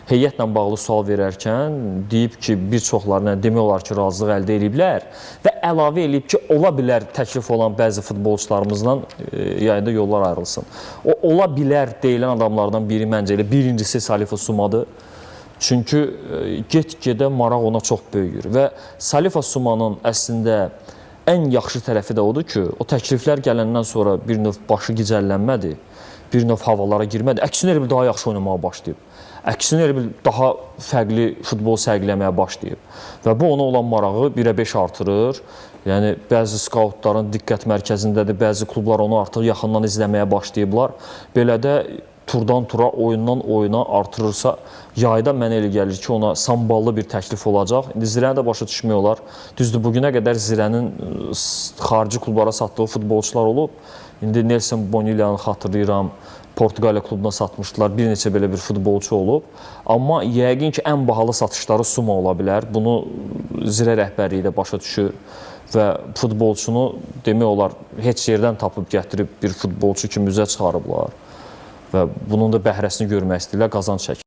heyətlə bağlı sual verərkən deyib ki, bir çoxlarına demək olar ki, razılıq əldə ediblər və əlavə edib ki, ola bilər təklif olan bəzi futbolçularımızla yayında yollar ayrılsın. O ola bilər deyilən adamlardan biri məncə elə birincisi Salifa Sumadır. Çünki get-gedə maraq ona çox böyüyür və Salifa Sumanın əslində ən yaxşı tərəfi də odur ki, o təkliflər gələndən sonra bir növ başı gicəllənmədi, bir növ havalara girmədi. Əksinə elə bil daha yaxşı oynamağa başlayıb. Əksinə elə bil daha fərqli futbol sərgiləməyə başlayıb. Və bu ona olan marağı 1-ə 5 artırır. Yəni, bəzi skautların diqqət mərkəzindədir, bəzi klublar onu artıq yaxından izləməyə başlayıblar. Belə də turdan tura, oyundan oyuna artırırsa, yayda mənə elə gəlir ki, ona samballı bir təklif olacaq. İndi Zirəni də başa düşmək olar. Düzdür, bugünə qədər Zirənin xarici klublara satdığı futbolçular olub. İndi Nelson Bonilyanı xatırlayıram, Portuqaliya klubuna satmışdılar, bir neçə belə bir futbolçu olub. Amma yəqin ki, ən bahalı satışları Suma ola bilər. Bunu Zirə rəhbərliyi də başa düşür və futbolçunu demək olar heç yerdən tapıb gətirib bir futbolçu kimi üzə çıxarıblar və bunun da bəhrəsini görmək istəyirlər, qazanc çəkirlər.